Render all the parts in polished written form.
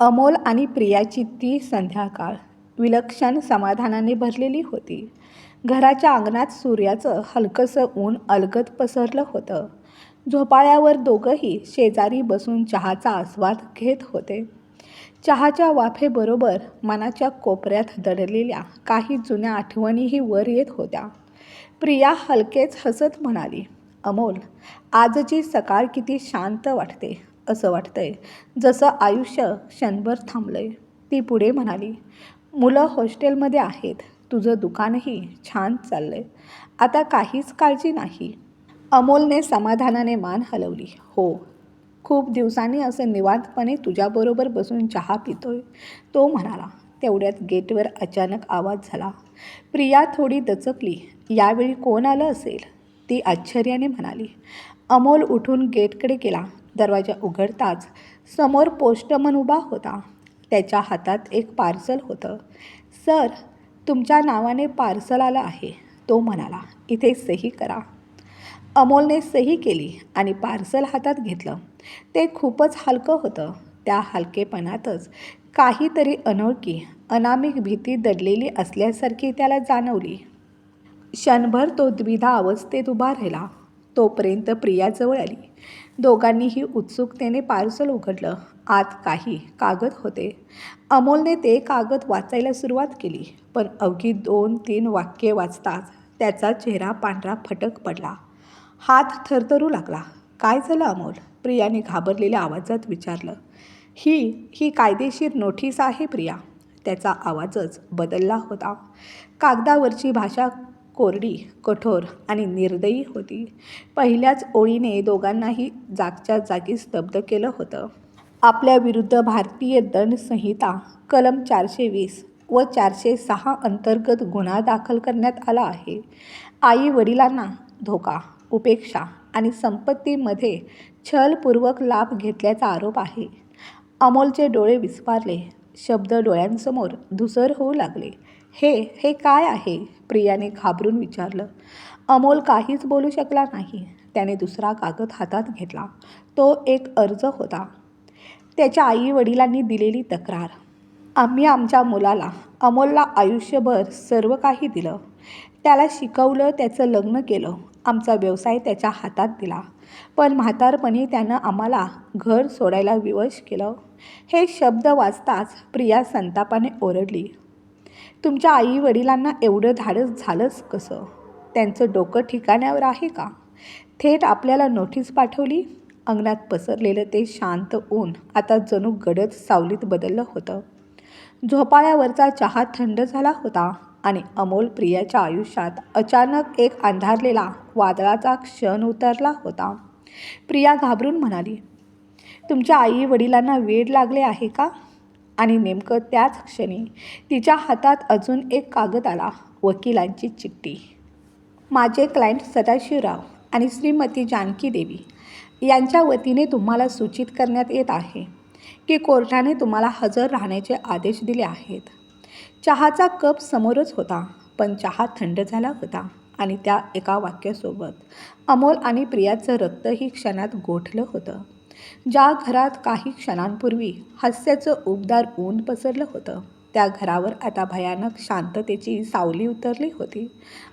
अमोल आणि प्रियाची ती संध्याकाळ विलक्षण समाधानाने भरलेली होती. घराच्या अंगणात सूर्याचं हलकंसं ऊन अलगद पसरलं होतं. झोपाळ्यावर दोघंही शेजारी बसून चहाचा आस्वाद घेत होते. चहाच्या वाफेबरोबर मनाच्या कोपऱ्यात दडलेल्या काही जुन्या आठवणीही वर येत होत्या. प्रिया हलकेच हसत म्हणाली, अमोल, आजची सकाळ किती शांत वाटते. असं वाटतंय जसं आयुष्य क्षणभर थांबलंय. ती पुढे म्हणाली, मुलं हॉस्टेलमध्ये आहेत. तुझं दुकानही छान चाललंय. आता काहीच काळजी नाही. अमोलने समाधानाने मान हलवली. हो, खूप दिवसांनी असं निवांतपणे तुझ्याबरोबर बसून चहा पितोय, तो म्हणाला. तेवढ्यात गेटवर अचानक आवाज झाला. प्रिया थोडी दचकली. यावेळी कोण आलं असेल? ती आश्चर्याने म्हणाली. अमोल उठून गेटकडे गेला. दरवाजा उघडताच समोर पोस्टमन उभा होता. त्याच्या हातात एक पार्सल होतं. सर, तुमच्या नावाने पार्सल आलं आहे, तो म्हणाला. इथे सही करा. अमोलने सही केली आणि पार्सल हातात घेतलं. ते खूपच हलकं होतं. त्या हलकेपणातच काहीतरी अनोळखी, अनामिक भीती दडलेली असल्यासारखी त्याला जाणवली. क्षणभर तो द्विधा अवस्थेत उभा राहिला. तोपर्यंत प्रिया जवळ आली. दोघांनीही उत्सुकतेने पार्सल उघडलं. आत काही कागद होते. अमोलने ते कागद वाचायला सुरुवात केली, पण अवघी 2-3 वाक्ये वाचताच त्याचा चेहरा पांढरा फटक पडला. हात थरथरू लागला. काय झालं अमोल? प्रियाने घाबरलेल्या आवाजात विचारलं. ही कायदेशीर नोटीस आहे प्रिया. त्याचा आवाजच बदलला होता. कागदावरची भाषा कोरडी, कठोर आणि निर्दयी होती. पहिल्याच ओळीने दोघांनाही जागच्या जागी स्तब्ध केलं होतं. आपल्या विरुद्ध भारतीय दंड संहिता कलम 420 व 406 अंतर्गत गुन्हा दाखल करण्यात आला आहे. आई वडिलांना धोका, उपेक्षा आणि संपत्तीमध्ये छलपूर्वक लाभ घेतल्याचा आरोप आहे. अमोलचे डोळे विस्फारले. शब्द डोळ्यांसमोर धुसर होऊ लागले. हे काय आहे? प्रियाने घाबरून विचारलं. अमोल काहीच बोलू शकला नाही. त्याने दुसरा कागद हातात घेतला. तो एक अर्ज होता. त्याच्या आई वडिलांनी दिलेली तक्रार. आम्ही आमच्या मुलाला, अमोलला आयुष्यभर सर्व काही दिलं. त्याला शिकवलं, त्याचं लग्न केलं, आमचा व्यवसाय त्याच्या हातात दिला. पण म्हातारपणी त्यानं आम्हाला घर सोडायला विवश केलं. हे शब्द वाचताच प्रिया संतापाने ओरडली. तुमच्या आई वडिलांना एवढं धाडस झालंच कसं? त्यांचं डोकं ठिकाण्यावर आहे का? थेट आपल्याला नोटीस पाठवली. अंगणात पसरलेलं ते शांत ऊन आता जणू गडद सावलीत बदललं होतं. झोपाळ्यावरचा चहा थंड झाला होता आणि अमोल प्रियाच्या आयुष्यात अचानक एक अंधारलेला वादळाचा क्षण उतरला होता. प्रिया घाबरून म्हणाली, तुमच्या आई वडिलांना वेड लागले आहे का? आणि नेमकं त्याच क्षणी तिच्या हातात अजून एक कागद आला. वकिलांची चिठ्ठी. माझे क्लायंट सदाशिवराव आणि श्रीमती जानकी देवी यांच्या वतीने तुम्हाला सूचित करण्यात येत आहे की कोर्टाने तुम्हाला हजर राहण्याचे आदेश दिले आहेत. चहाचा कप समोरच होता, पण चहा थंड झाला होता आणि त्या एका वाक्यासोबत अमोल आणि प्रियाचं रक्तही क्षणात गोठलं होतं. ज्या घरात काही क्षणांपूर्वी हास्याचं उबदार ऊन पसरलं होतं, त्या घरावर आता भयानक शांततेची सावली उतरली होती.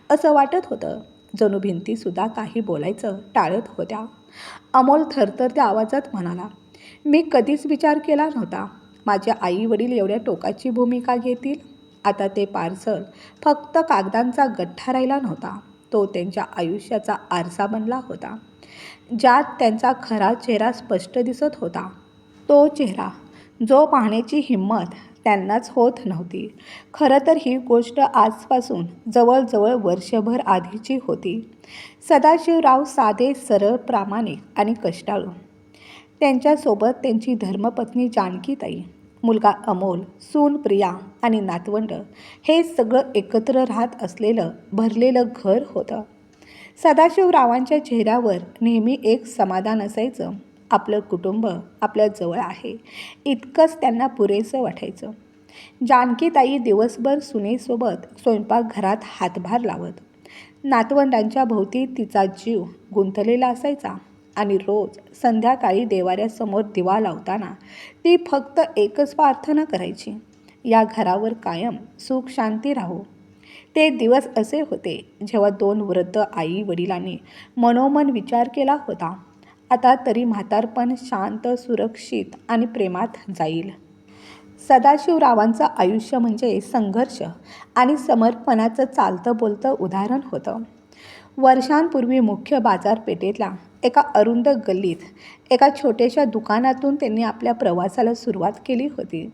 असं वाटत होतं जणू भिंतीसुद्धा काही बोलायचं टाळत होत्या. अमोल थरथरत्या आवाजात म्हणाला, मी कधीच विचार केला नव्हता माझे आई वडील एवढ्या टोकाची भूमिका घेतील. आता ते पार्सल फक्त कागदांचा गठ्ठा राहिला नव्हता, तो त्यांच्या आयुष्याचा आरसा बनला होता, ज्यात त्यांचा खरा चेहरा स्पष्ट दिसत होता. तो चेहरा जो पाहण्याची हिंमत त्यांनाच होत नव्हती. खरं तर ही गोष्ट आजपासून जवळजवळ वर्षभर आधीची होती. सदाशिवराव साधे, सरळ, प्रामाणिक आणि कष्टाळू. त्यांच्यासोबत त्यांची धर्मपत्नी जानकीताई, मुलगा अमोल, सून प्रिया आणि नातवंड, हे सगळं एकत्र राहत असलेलं भरलेलं घर होतं. सदाशिवरावांच्या चेहऱ्यावर नेहमी एक समाधान असायचं. आपलं कुटुंब आपल्या जवळ आहे इतकंच त्यांना पुरेसं वाटायचं. जानकीताई दिवसभर सुनेसोबत स्वयंपाकघरात हातभार लावत. नातवंडांच्या भोवती तिचा जीव गुंतलेला असायचा. आणि रोज संध्याकाळी देवाऱ्यासमोर दिवा लावताना ती फक्त एकच प्रार्थना करायची, या घरावर कायम सुख शांती राहो. ते दिवस असे होते जेव्हा 2 वृद्ध आई वडिलांनी मनोमन विचार केला होता, आता तरी म्हातारपण शांत, सुरक्षित आणि प्रेमात जाईल. सदाशिवरावांचं आयुष्य म्हणजे संघर्ष आणि समर्पणाचं चालतं बोलतं उदाहरण होतं. वर्षांपूर्वी मुख्य बाजारपेठेतल्या एका अरुंद गल्लीत एका छोट्याशा दुकानातून त्यांनी आपल्या प्रवासाला सुरुवात केली होती.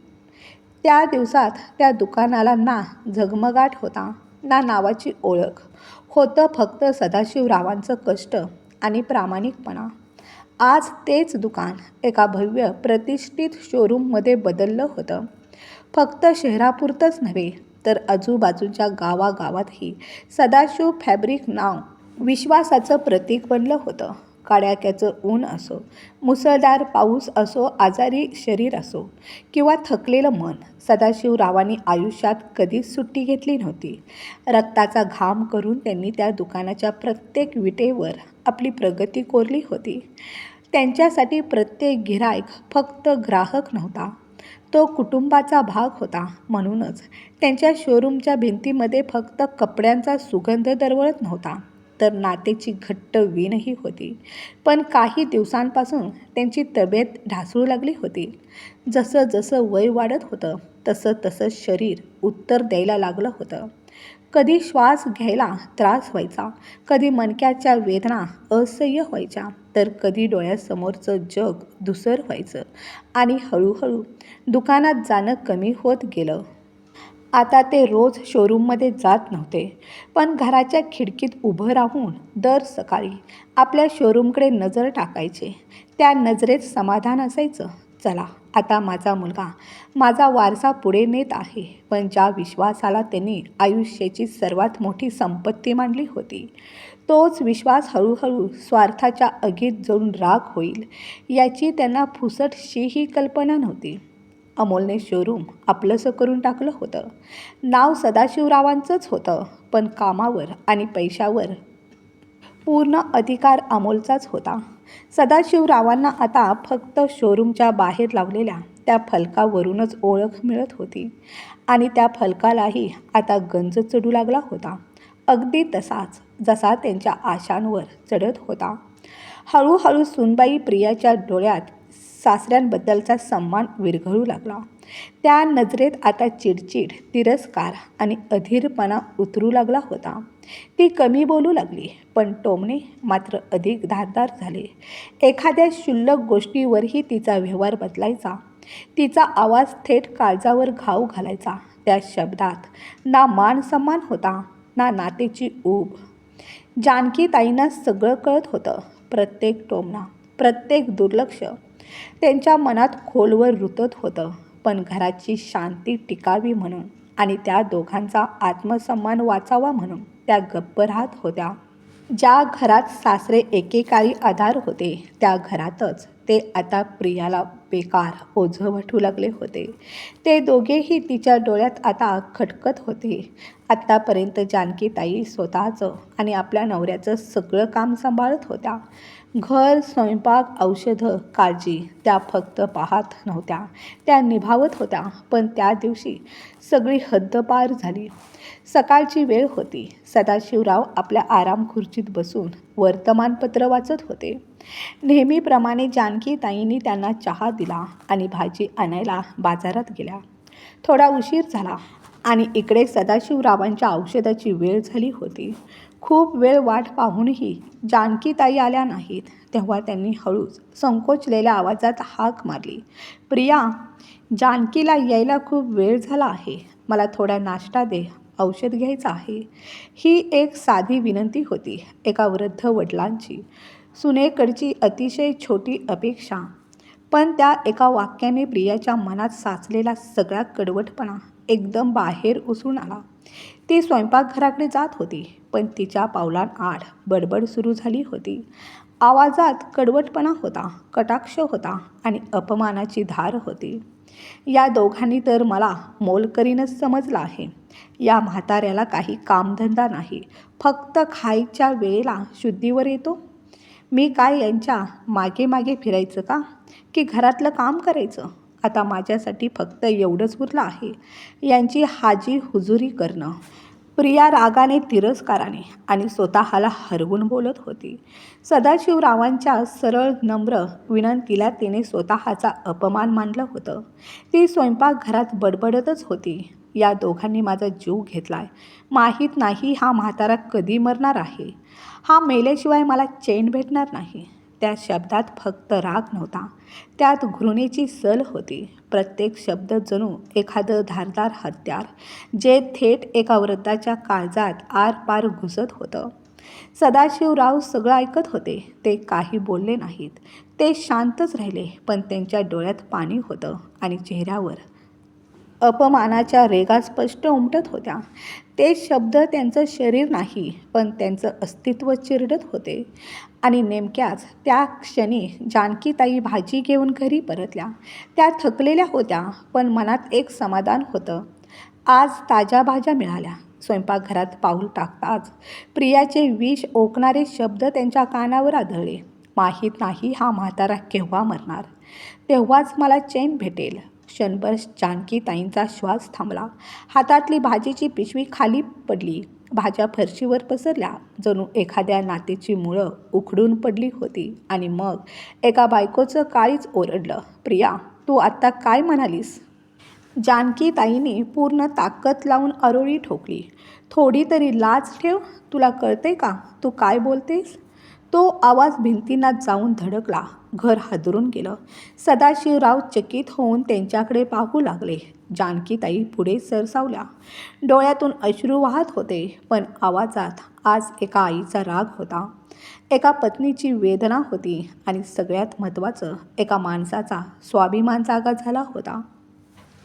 त्या दिवसात त्या दुकानाला ना झगमगाट होता, ना नावाची ओळख. होतं फक्त सदाशिवरावांचं कष्ट आणि प्रामाणिकपणा. आज तेच दुकान एका भव्य प्रतिष्ठित शोरूममध्ये बदललं होतं. फक्त शहरापुरतंच नव्हे, तर आजूबाजूच्या गावागावातही सदाशिव फॅब्रिक नाव विश्वासाचं प्रतीक बनलं होतं. कडाक्याचं ऊन असो, मुसळधार पाऊस असो, आजारी शरीर असो किंवा थकलेलं मन, सदाशिवरावांनी आयुष्यात कधीच सुट्टी घेतली नव्हती. रक्ताचा घाम करून त्यांनी त्या दुकानाच्या प्रत्येक विटेवर आपली प्रगती कोरली होती. त्यांच्यासाठी प्रत्येक गिऱ्हाईक फक्त ग्राहक नव्हता, तो कुटुंबाचा भाग होता. म्हणूनच त्यांच्या शोरूमच्या भिंतीमध्ये फक्त कपड्यांचा सुगंध दरवळत नव्हता, तर नातेची घट्ट वीणही होती. पण काही दिवसांपासून त्यांची तब्येत ढासळू लागली होती. जसं जसं वय वाढत होतं तसं तसं शरीर उत्तर द्यायला लागलं होतं. कधी श्वास घ्यायला त्रास व्हायचा, कधी मणक्याच्या वेदना असह्य व्हायच्या, तर कधी डोळ्यासमोरचं जग धूसर व्हायचं आणि हळूहळू दुकानात जाणं कमी होत गेलं. आता ते रोज शोरूममध्ये जात नव्हते, पण घराच्या खिडकीत उभं राहून दर सकाळी आपल्या शोरूमकडे नजर टाकायचे. त्या नजरेत समाधान असायचं. चला, आता माझा मुलगा माझा वारसा पुढे नेत आहे. पण ज्या विश्वासाला त्यांनी आयुष्याची सर्वात मोठी संपत्ती मानली होती, तोच विश्वास हळूहळू स्वार्थाच्या आगीत जळून राख होईल, याची त्यांना फुसटशीही कल्पना नव्हती. अमोलने शोरूम आपलंसं करून टाकलं होतं. नाव सदाशिवरावांचंच होतं, पण कामावर आणि पैशावर पूर्ण अधिकार अमोलचाच होता. सदाशिवरावांना आता फक्त शोरूमच्या बाहेर लावलेल्या त्या फलकावरूनच ओळख मिळत होती आणि त्या फलकालाही आता गंज चढू लागला होता, अगदी तसाच जसा त्यांच्या आशांवर चढत होता. हळूहळू सुनबाई प्रियाच्या डोळ्यात सासऱ्यांबद्दलचा सन्मान विरघळू लागला. त्या नजरेत आता चिडचिड, तिरस्कार आणि अधीरपणा उतरू लागला होता. ती कमी बोलू लागली, पण टोमणे मात्र अधिक धारदार झाले. एखाद्या क्षुल्लक गोष्टीवरही तिचा व्यवहार बदलायचा. तिचा आवाज थेट काळजावर घाव घालायचा. त्या शब्दात ना मान सन्मान होता, ना नातेची ऊब. जानकीताईंना सगळं कळत होतं. प्रत्येक टोमणा, प्रत्येक दुर्लक्ष त्यांच्या मनात खोलवर रुतत होतं. पण घराची शांती टिकावी म्हणून आणि त्या दोघांचा आत्मसन्मान वाचावा म्हणून त्या गप्प राहत होत्या. ज्या घरात सासरे एकेकाळी आधार होते, त्या घरातच ते आता प्रियाला बेकार ओझं वाटू लागले होते. ते दोघेही तिच्या डोळ्यात आता खटकत होते. आत्तापर्यंत जानकीताई स्वतःचं आणि आपल्या नवऱ्याचं सगळं काम सांभाळत होत्या. घर, स्वयंपाक, औषधं, काळजी त्या फक्त पाहत नव्हत्या, त्या निभावत होत्या. पण त्या दिवशी सगळी हद्दपार झाली. सकाळची वेळ होती. सदाशिवराव आपल्या आराम खुर्चीत बसून वर्तमानपत्र वाचत होते. नेहमीप्रमाणे जानकीताईंनी त्यांना चहा दिला आणि भाजी आणायला बाजारात गेल्या. थोडा उशीर झाला आणि इकडे सदाशिवरावांच्या औषधाची वेळ झाली होती. खूप वेळ वाट पाहूनही जानकीताई आल्या नाहीत. तेव्हा त्यांनी हळूच संकोचलेल्या आवाजात हाक मारली, प्रिया, जानकीला यायला खूप वेळ झाला आहे. मला थोडा नाश्ता दे, औषध घ्यायचं आहे. ही एक साधी विनंती होती, एका वृद्ध वडिलांची सुनेकडची अतिशय छोटी अपेक्षा. पण त्या एका वाक्याने प्रियाच्या मनात साचलेला सगळा कडवटपणा एकदम बाहेर उसळून आला. ती स्वयंपाकघराकडे जात होती, पण तिच्या पावलांआड बडबड सुरू झाली होती. आवाजात कडवटपणा होता, कटाक्ष होता आणि अपमानाची धार होती. या दोघांनी तर मला मोलकरीणच समजलं आहे. या म्हाताऱ्याला काही कामधंदा नाही, फक्त खायच्या वेळेला शुद्धीवर येतो. मी काय यांच्या मागे मागे फिरायचं का, की घरातलं काम करायचं? आता माझ्यासाठी फक्त एवढंच उरलं आहे, यांची हाजी हुजुरी करणं. प्रिया रागाने, तिरस्काराने आणि स्वतःला हरवून बोलत होती. सदाशिवरावांच्या सरळ नम्र विनंतीला तिने स्वतःचा अपमान मानलं होतं. ती स्वयंपाकघरात बडबडतच होती. या दोघांनी माझा जीव घेतलाय. माहीत नाही हा म्हातारा कधी मरणार आहे. हा मेल्याशिवाय मला चैन भेटणार नाही. त्या शब्दात फक्त राग नव्हता, त्यात घृणेची सल होती. प्रत्येक शब्द जणू एखादं धारदार हत्यार, जे थेट एका वृद्धाच्या काळजात आरपार घुसत होतं. सदाशिवराव सगळं ऐकत होते. ते काही बोलले नाहीत. ते शांतच राहिले, पण त्यांच्या डोळ्यात पाणी होतं आणि चेहऱ्यावर अपमानाच्या रेघा स्पष्ट उमटत होत्या. ते शब्द त्यांचं शरीर नाही, पण त्यांचं अस्तित्व चिरडत होते. आणि नेमक्याच त्या क्षणी जानकीताई भाजी घेऊन घरी परतल्या. त्या थकलेल्या होत्या, पण मनात एक समाधान होतं. आज ताज्या भाज्या मिळाल्या. स्वयंपाकघरात पाऊल टाकताच प्रियाचे विष ओकणारे शब्द त्यांच्या कानावर आदळले. माहीत नाही हा म्हातारा केव्हा मरणार. तेव्हाच मला चैन भेटेल. क्षणभर जानकीताईंचा श्वास थांबला. हातातली भाजीची पिशवी खाली पडली. भाज्या फरशीवर पसरल्या. जणू एखाद्या नातेची मुळं उखडून पडली होती. आणि मग एका बायकोचं काळीच ओरडलं, प्रिया, तू आत्ता काय म्हणालीस? जानकीताईंनी पूर्ण ताकद लावून आरोळी ठोकली. थोडी तरी लाज ठेव. तुला कळतंय का तू काय बोलतेस? तो आवाज भिंतींना जाऊन धडकला. घर हादरून गेलं. सदाशिवराव चकित होऊन त्यांच्याकडे पाहू लागले. जानकीताई पुढे सरसावल्या. डोळ्यातून अश्रू वाहत होते, पण आवाजात आज एका आईचा राग होता, एका पत्नीची वेदना होती आणि सगळ्यात महत्त्वाचं, एका माणसाचा स्वाभिमान जागा झाला होता.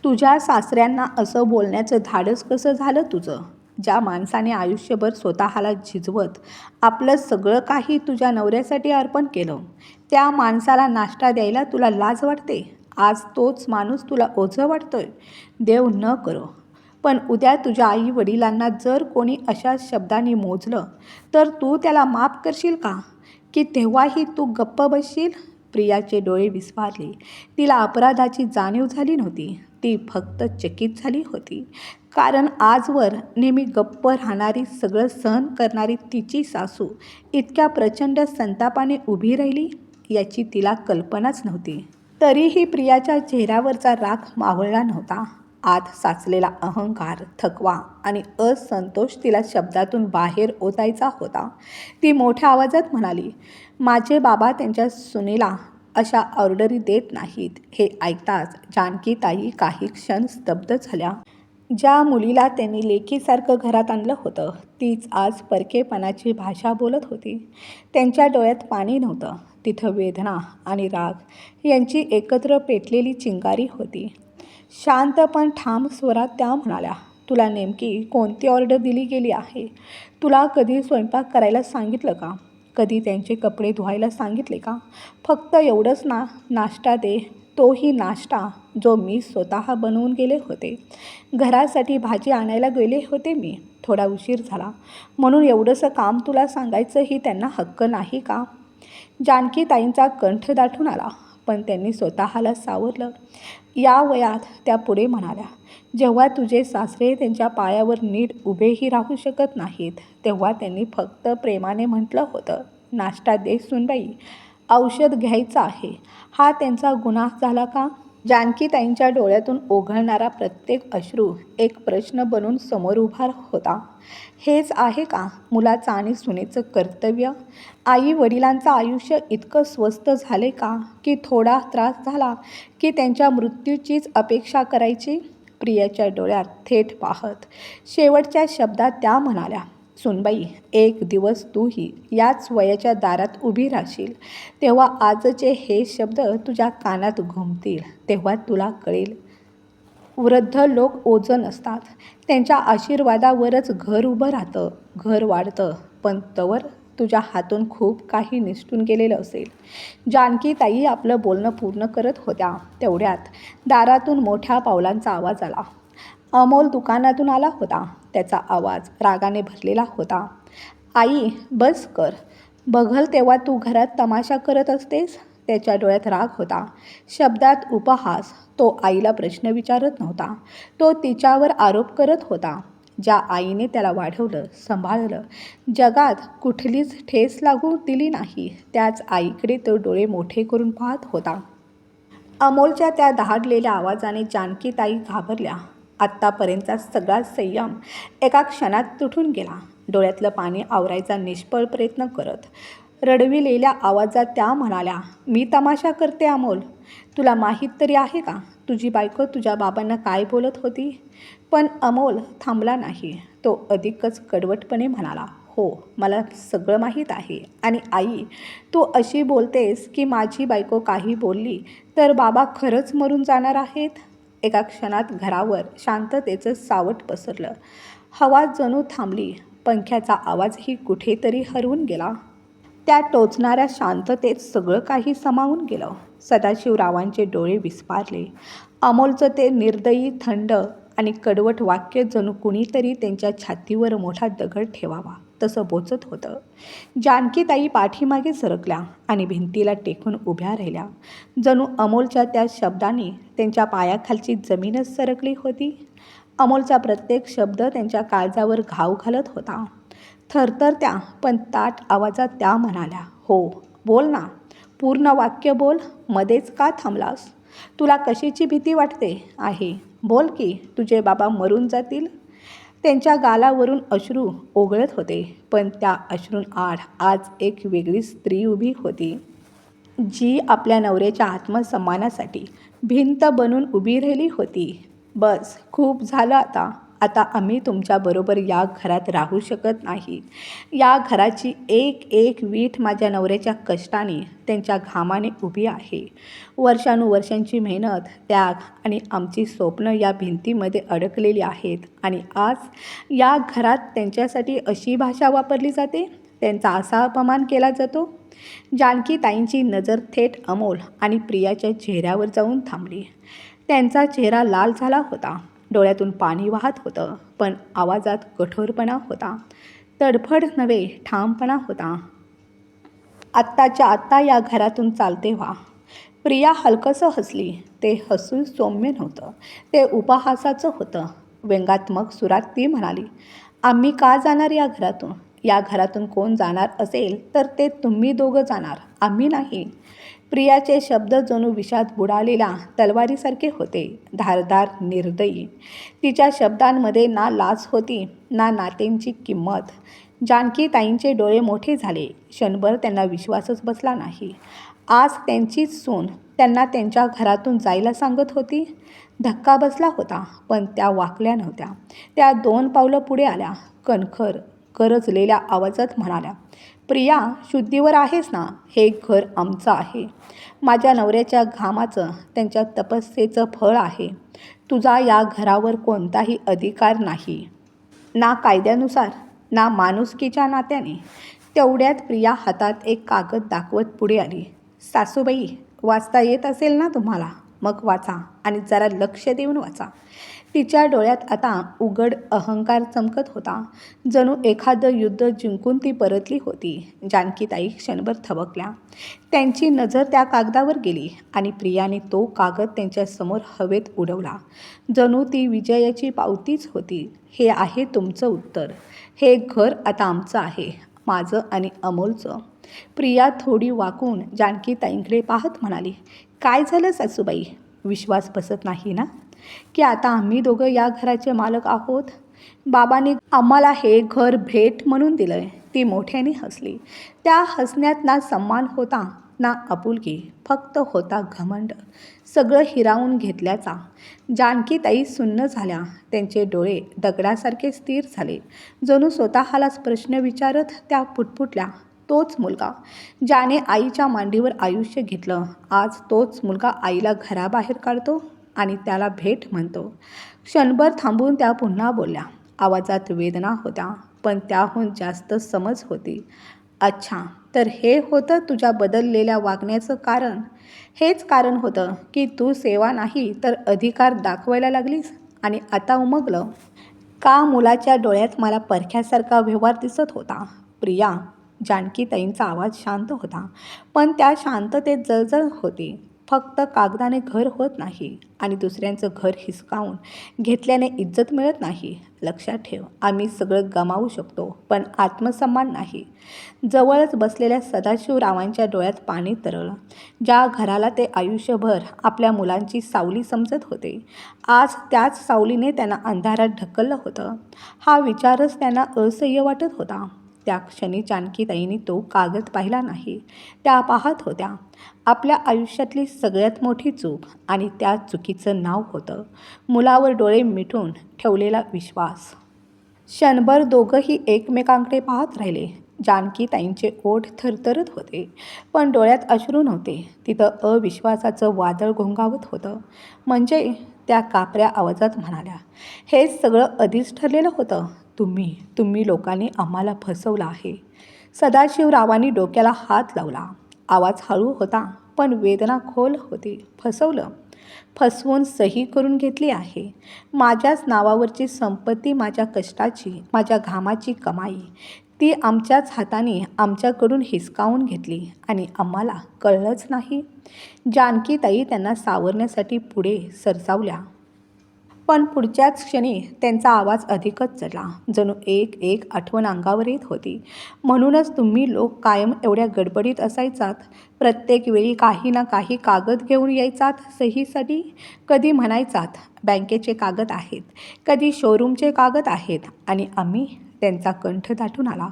तुझ्या सासऱ्यांना असं बोलण्याचं धाडस कसं झालं तुझं? ज्या माणसाने आयुष्यभर स्वतःला झिजवत आपलं सगळं काही तुझ्या नवऱ्यासाठी अर्पण केलं, त्या माणसाला नाश्ता द्यायला तुला लाज वाटते. आज तोच माणूस तुला ओझं वाटतोय. देव न करो, पण उद्या तुझ्या आई वडिलांना जर कोणी अशा शब्दांनी मोजलं, तर तू त्याला माफ करशील का? की तेव्हाही तू गप्प बसशील? प्रियाचे डोळे विस्फारले. तिला अपराधाची जाणीव झाली नव्हती. ती फक्त चकित झाली होती. कारण आजवर नेहमी गप्प राहणारी, सगळं सहन करणारी तिची सासू इतक्या प्रचंड संतापाने उभी राहिली, याची तिला कल्पनाच नव्हती. तरीही प्रियाच्या चेहऱ्यावरचा राग मावळला नव्हता. आत साचलेला अहंकार, थकवा आणि असंतोष तिला शब्दातून बाहेर ओतायचा होता. ती मोठ्या आवाजात म्हणाली, माझे बाबा त्यांच्या सुनेला अशा ऑर्डरी देत नाहीत. हे ऐकताच जानकीताई काही क्षण स्तब्ध झाल्या. ज्या मुलीला त्यांनी लेकीसारखं घरात आणलं होतं, तीच आज परकेपणाची भाषा बोलत होती. त्यांच्या डोळ्यात पाणी नव्हतं. तिथं वेदना आणि राग यांची एकत्र पेटलेली चिंगारी होती. शांत पण ठाम स्वरात त्या म्हणाल्या, तुला नेमकी कोणती ऑर्डर दिली गेली आहे? तुला कधी स्वयंपाक करायला सांगितलं का? कधी त्यांचे कपडे धुवायला सांगितले का? फक्त एवढंच ना, नाश्ता दे. तोही नाश्ता जो मी स्वतः बनवून गेले होते. घरासाठी भाजी आणायला गेले होते मी. थोडा उशीर झाला म्हणून एवढंसं काम तुला सांगायचंही त्यांना हक्क नाही का? जानकीताईंचा कंठ दाटून आला, पण त्यांनी स्वतःला सावरलं. या वयात त्या पुढे म्हणाल्या, जेव्हा तुझे सासरे त्यांच्या पायावर नीट उभेही राहू शकत नाहीत, तेव्हा त्यांनी फक्त प्रेमाने म्हटलं होतं, नाश्ता दे सुनबाई, औषध घ्यायचं आहे. हा त्यांचा गुन्हा झाला का? जानकीताईंच्या डोळ्यातून ओघळणारा प्रत्येक अश्रू एक प्रश्न बनून समोर उभा होता. हेच आहे का मुलाचं आणि सुनेचं कर्तव्य? आई वडिलांचं आयुष्य इतकं स्वस्त झाले का, की थोडा त्रास झाला की त्यांच्या मृत्यूचीच अपेक्षा करायची? प्रियाच्या डोळ्यात थेट पाहत शेवटच्या शब्दात त्या म्हणाल्या, सुनबाई, एक दिवस तूही याच वयाच्या दारात उभी राहशील. तेव्हा आजचे हे शब्द तुझ्या कानात घुमतील. तेव्हा तुला कळेल, वृद्ध लोक ओझं नसतात. त्यांच्या आशीर्वादावरच घर उभं राहतं, घर वाढतं. पण तवर तुझ्या हातून खूप काही निसटून गेलेलं असेल. जानकीताई आपलं बोलणं पूर्ण करत होत्या, तेवढ्यात दारातून मोठ्या पावलांचा आवाज आला. अमोल दुकानातून आला होता. त्याचा आवाज रागाने भरलेला होता. आई, बस कर. बघल तेव्हा तू घरात तमाशा करत असतेस. त्याच्या डोळ्यात राग होता, शब्दात उपहास. तो आईला प्रश्न विचारत नव्हता, तो तिच्यावर आरोप करत होता. ज्या आईने त्याला वाढवलं, सांभाळलं, जगात कुठलीच ठेस लागू दिली नाही, त्याच आईकडे तो डोळे मोठे करून पाहत होता. अमोलच्या त्या दहाडलेल्या आवाजाने जानकीताई घाबरल्या. आत्तापर्यंतचा सगळा संयम एका क्षणात तुटून गेला. डोळ्यातलं पाणी आवरायचा निष्फळ प्रयत्न करत रडविलेल्या आवाजात त्या म्हणाल्या, मी तमाशा करते अमोल. तुला माहीत तरी आहे का तुझी बायको तुझ्या बाबांना काय बोलत होती? पण अमोल थांबला नाही. तो अधिकच कडवटपणे म्हणाला, हो, मला सगळं माहीत आहे. आणि आई, तू अशी बोलतेस की माझी बायको काही बोलली तर बाबा खरंच मरून जाणार आहेत? एका क्षणात घरावर शांततेचं सावट पसरलं. हवा जणू थांबली. पंख्याचा आवाजही कुठेतरी हरवून गेला. त्या टोचणाऱ्या शांततेत सगळं काही सामावून गेलं. सदाशिवरावांचे डोळे विस्फारले. अमोलचं ते निर्दयी, थंड आणि कडवट वाक्य जणू कुणीतरी त्यांच्या छातीवर मोठा दगड ठेवावा तसं बोचत होतं. जानकीताई पाठीमागे सरकल्या आणि भिंतीला टेकून उभ्या राहिल्या. जणू अमोलच्या त्या शब्दांनी त्यांच्या पायाखालची जमीनच सरकली होती. अमोलचा प्रत्येक शब्द त्यांच्या काळजावर घाव घालत होता. थरथरत्या पण ताठ आवाजात त्या म्हणाल्या, हो, बोल ना, पूर्ण वाक्य बोल. मध्येच का थांबलास? तुला कशाची भीती वाटते आहे? बोल की तुझे बाबा मरून जातील. त्यांच्या गालावरून अश्रू ओघळत होते, पण त्या अश्रूंआड आज एक वेगळी स्त्री उभी होती, जी आपल्या नवऱ्याच्या आत्मसन्मानासाठी भिंत बनून उभी राहिली होती. बस, खूप झालं आता. आता आम्ही तुमच्याबरोबर या घरात राहू शकत नाही. या घराची एक एक वीट माझ्या नवऱ्याच्या कष्टाने, त्यांच्या घामाने उभी आहे. वर्षानुवर्षांची मेहनत, त्याग आणि आमची स्वप्न या भिंतीमध्ये अडकलेली आहेत. आणि आज या घरात त्यांच्यासाठी अशी भाषा वापरली जाते, त्यांचा असा अपमान केला जातो. जानकीताईंची नजर थेट अमोल आणि प्रियाच्या चेहऱ्यावर जाऊन थांबली. त्यांचा चेहरा लाल झाला होता, डोळ्यातून पाणी वाहत होतं, पण आवाजात कठोरपणा होता. तडफड नव्हे, ठामपणा होता. आत्ताच्या आत्ता या घरातून चालते व्हा. प्रिया हलकसं हसली. ते हसू सौम्य नव्हतं, ते उपहासाचं होतं. व्यंगात्मक सुरात ती म्हणाली, आम्ही का जाणार या घरातून? या घरातून कोण जाणार असेल तर ते तुम्ही दोघं जाणार, आम्ही नाही. प्रियाचे शब्द जणू विषात बुडालेल्या तलवारीसारखे होते, धारदार, निर्दयी. तिच्या शब्दांमध्ये ना लाज होती, ना नात्यांची किंमत. जानकीताईंचे डोळे मोठे झाले. क्षणभर त्यांना विश्वासच बसला नाही. आज त्यांचीच सून त्यांना त्यांच्या घरातून जायला सांगत होती. धक्का बसला होता, पण त्या वाकल्या नव्हत्या. त्या 2 पावलं पुढे आल्या. कणखर, गरजलेल्या आवाजात म्हणाल्या, प्रिया, शुद्धीवर आहेस ना? हे घर आमचं आहे. माझ्या नवऱ्याच्या घामाचं, त्यांच्या तपस्येचं फळ आहे. तुझा या घरावर कोणताही अधिकार नाही, ना कायद्यानुसार, ना माणुसकीच्या नात्याने. तेवढ्यात प्रिया हातात एक कागद दाखवत पुढे आली. सासूबाई, वाचता येत असेल ना तुम्हाला? मग वाचा आणि जरा लक्ष देऊन वाचा. तिच्या डोळ्यात आता उघड अहंकार चमकत होता, जणू एखादं युद्ध जिंकून ती परतली होती. जानकीताई क्षणभर थबकल्या. त्यांची नजर त्या कागदावर गेली आणि प्रियाने तो कागद त्यांच्यासमोर हवेत उडवला, जणू ती विजयाची पावतीच होती. हे आहे तुमचं उत्तर. हे घर आता आमचं आहे, माझं आणि अमोलचं. प्रिया थोडी वाकून जानकीताईंकडे पाहत म्हणाली, काय झालं सासूबाई? विश्वास बसत नाही ना की आता आम्ही दोघं या घराचे मालक आहोत? बाबांनी आम्हाला हे घर भेट म्हणून दिलंय. ती मोठ्याने हसली. त्या हसण्यात ना सन्मान होता, ना आपुलकी, फक्त होता घमंड, सगळं हिरावून घेतल्याचा. जानकीताई सुन्न झाल्या. त्यांचे डोळे दगडासारखे स्थिर झाले. जणू स्वतःलाच प्रश्न विचारत त्या पुटपुटल्या, तोच मुलगा ज्याने आईच्या मांडीवर आयुष्य घेतलं, आज तोच मुलगा आईला घराबाहेर काढतो आणि त्याला भेट म्हणतो. क्षणभर थांबून त्या पुन्हा बोलल्या. आवाजात वेदना होत्या, पण त्याहून जास्त समज होती. अच्छा, तर हे होतं तुझ्या बदललेल्या वागण्याचं कारण? हेच कारण होतं की तू सेवा नाही तर अधिकार दाखवायला लागलीस आणि आता उमगलं का? मुलाच्या डोळ्यात मला परख्यासारखा व्यवहार दिसत होता. प्रिया, जानकीताईंचा आवाज शांत होता, पण त्या शांततेत जळजळ होती. फक्त कागदाने घर होत नाही आणि दुसऱ्यांचं घर हिसकावून घेतल्याने इज्जत मिळत नाही. लक्षात ठेव, आम्ही सगळं गमावू शकतो, पण आत्मसन्मान नाही. जवळच बसलेल्या सदाशिवरावांच्या डोळ्यात पाणी तरळलं. ज्या घराला ते आयुष्यभर आपल्या मुलांची सावली समजत होते, आज त्याच सावलीने त्यांना अंधारात ढकललं होतं. हा विचारच त्यांना असह्य वाटत होता. त्या क्षणी जानकीताईंनी तो कागद पाहिला नाही. त्या पाहत होत्या आपल्या आयुष्यातली सगळ्यात मोठी चूक, आणि त्या चुकीचं नाव होतं मुलावर डोळे मिटून ठेवलेला विश्वास. क्षणभर दोघंही एकमेकांकडे पाहत राहिले. जानकीताईंचे ओठ थरथरत होते, पण डोळ्यात अश्रू नव्हते. तिथं अविश्वासाचं वादळ घोंघावत होतं. म्हणजे त्या कापऱ्या आवाजात म्हणाल्या, हे सगळं आधीच ठरलेलं होतं. तुम्ही लोकांनी आम्हाला फसवलं आहे. सदाशिवरावांनी डोक्याला हात लावला. आवाज हळू होता, पण वेदना खोल होती. फसवून सही करून घेतली आहे. माझ्याच नावावरची संपत्ती, माझ्या कष्टाची, माझ्या घामाची कमाई, ती आमच्याच हाताने आमच्याकडून हिसकावून घेतली आणि आम्हाला कळलंच नाही. जानकीताई त्यांना सावरण्यासाठी पुढे सरसावल्या. पण पुढच्याच क्षणी त्यांचा आवाज अधिकच चढला. जणू एक एक आठवण अंगावर येत होती. म्हणूनच तुम्ही लोक कायम एवढ्या गडबडीत असायचात. प्रत्येक वेळी काही ना काही कागद घेऊन यायचात सहीसाठी. कधी म्हणायचात बँकेचे कागद आहेत, कधी शोरूमचे कागद आहेत, आणि आम्ही, त्यांचा कंठ दाटून आला,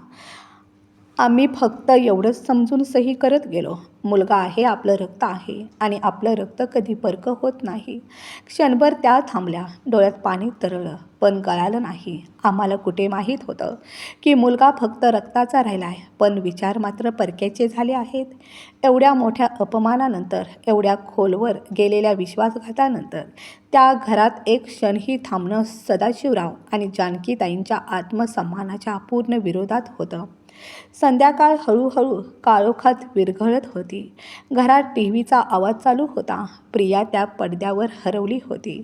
आम्ही फक्त एवढंच समजून सही करत गेलो. मुलगा आहे, आपलं रक्त आहे, आणि आपलं रक्त कधी परकं होत नाही. क्षणभर त्या थांबल्या. डोळ्यात पाणी तरळलं, पण गळालं नाही. आम्हाला कुठे माहीत होतं की मुलगा फक्त रक्ताचा राहिलाय, पण विचार मात्र परक्याचे झाले आहेत. एवढ्या मोठ्या अपमानानंतर, एवढ्या खोलवर गेलेल्या विश्वासघातानंतर त्या घरात एक क्षणही थांबणं सदाशिवराव आणि जानकीताईंच्या आत्मसन्मानाच्या पूर्ण विरोधात होतं. संध्याकाळ हळूहळू काळोखात विरघळत होती. घरात टीव्हीचा आवाज चालू होता. प्रिया त्या पडद्यावर हरवली होती.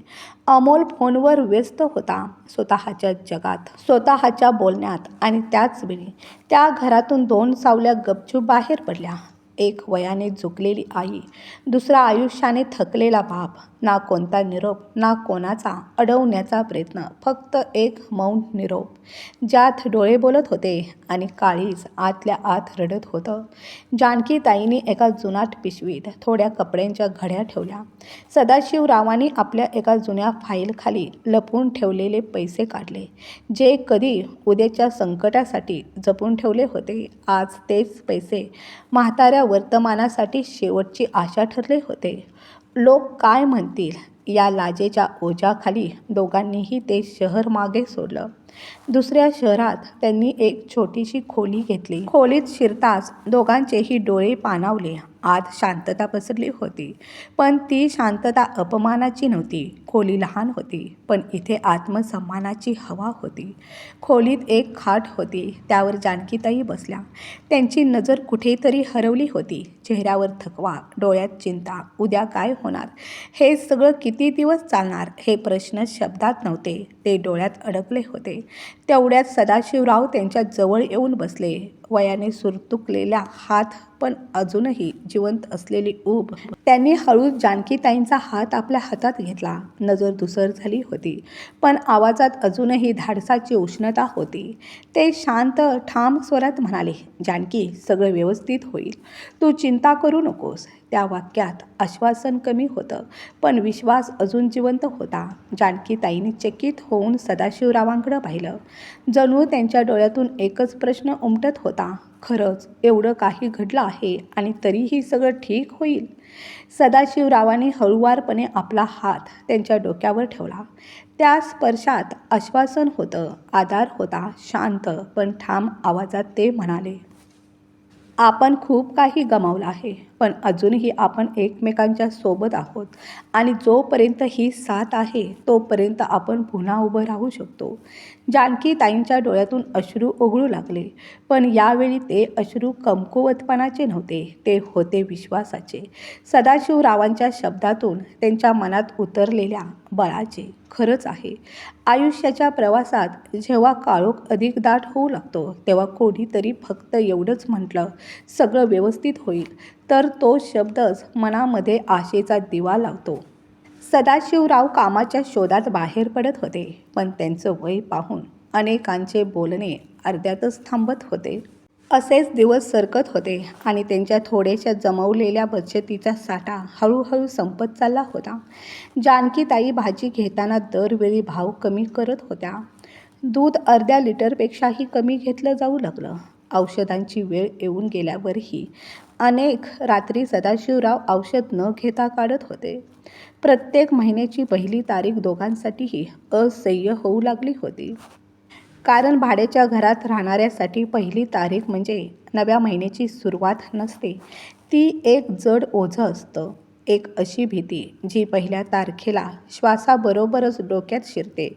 अमोल फोनवर व्यस्त होता, स्वतःच्या जगात, स्वतःच्या बोलण्यात. आणि त्याचवेळी त्या घरातून दोन सावल्या गपचूप बाहेर पडल्या. एक वयाने झुकलेली आई, दुसरा आयुष्याने थकलेला बाप. ना कोणता निरोप, ना कोणाचा अडवण्याचा प्रयत्न, फक्त एक मौन निरोप, ज्यात डोळे बोलत होते आणि काळीज आतल्या आत रडत होतं. जानकीताईंनी एका जुनाट पिशवीत थोड्या कपड्यांच्या घड्या ठेवल्या. सदाशिवरावांनी आपल्या एका जुन्या फाईलखाली लपवून ठेवलेले पैसे काढले, जे कधी उद्याच्या संकटासाठी जपून ठेवले होते. आज तेच पैसे म्हाताऱ्या वर्तमानासाठी शेवटची आशा ठरले होते. लोक काय म्हणतील या लाजेच्या ओझ्याखाली दोघांनीही ते शहर मागे सोडलं. दुसऱ्या शहरात त्यांनी एक छोटीशी खोली घेतली. खोलीत शिरताच दोघांचेही डोळे पाणावले. आत शांतता पसरली होती, पण ती शांतता अपमानाची नव्हती. खोली लहान होती, पण इथे आत्मसन्मानाची हवा होती. खोलीत एक खाट होती, त्यावर जानकीताई बसल्या. त्यांची नजर कुठेतरी हरवली होती. चेहऱ्यावर थकवा, डोळ्यात चिंता. उद्या काय होणार, हे सगळं किती दिवस चालणार, हे प्रश्न शब्दात नव्हते, ते डोळ्यात अडकले होते. तेवढ्यात सदाशिवराव त्यांच्या जवळ येऊन बसले. वयाने सुरतुकलेला हात, पण अजूनही जिवंत असलेली ऊब. त्यांनी हळूच जानकीताईंचा हात आपल्या हातात घेतला. नजर धुसर झाली होती, पण आवाजात अजूनही धाडसाची उष्णता होती. ते शांत, ठाम स्वरात म्हणाले, जानकी, सगळं व्यवस्थित होईल. तू चिंता करू नकोस. त्या वाक्यात आश्वासन कमी होतं, पण विश्वास अजून जिवंत होता. जानकीताईंनी चकित होऊन सदाशिवरावांकडे पाहिलं. जणू त्यांच्या डोळ्यातून एकच प्रश्न उमटत होता, खरंच एवढं काही घडलं आहे आणि तरीही सगळं ठीक होईल? सदाशिवरावांनी हळुवारपणे आपला हात त्यांच्या डोक्यावर ठेवला. त्या स्पर्शात आश्वासन होतं, आधार होता. शांत पण ठाम आवाजात ते म्हणाले, आपण खूप काही गमावलं आहे, पण अजूनही आपण एकमेकांच्या सोबत आहोत आणि जोपर्यंत ही साथ आहे तोपर्यंत आपण पुन्हा उभं राहू शकतो. जानकीताईंच्या डोळ्यातून अश्रू ओघळू लागले, पण यावेळी ते अश्रू कमकुवतपणाचे नव्हते, ते होते विश्वासाचे. सदाशिवरावांच्या शब्दातून त्यांच्या मनात उतरलेल्या बळाचे. खरंच आहे, आयुष्याच्या प्रवासात जेव्हा काळोख अधिक दाट होऊ लागतो तेव्हा कोणीतरी फक्त एवढंच म्हटलं, सगळं व्यवस्थित होईल, तर तो शब्दच मनामध्ये आशेचा दिवा लावतो. सदाशिवराव कामाच्या शोधात बाहेर पडत होते, पण त्यांचं वय पाहून अनेकांचे बोलणे अर्ध्यातच थांबत होते. असेच दिवस सरकत होते आणि त्यांच्या थोड्याशा जमवलेल्या बचतीचा साठा हळूहळू संपत चालला होता. जानकीताई भाजी घेताना दरवेळी भाव कमी करत होत्या. दूध अर्ध्या लिटरपेक्षाही कमी घेतलं जाऊ लागलं. औषधांची वेळ येऊन गेल्यावरही अनेक रात्री सदाशिवराव औषध न घेता काढत होते. प्रत्येक महिन्याची पहिली तारीख दोघांसाठीही असह्य होऊ लागली होती. कारण भाड्याच्या घरात राहणाऱ्यासाठी पहिली तारीख म्हणजे नव्या महिन्याची सुरुवात नसते, ती एक जड ओझं असतं. एक अशी भीती जी पहिल्या तारखेला श्वासाबरोबरच डोक्यात शिरते.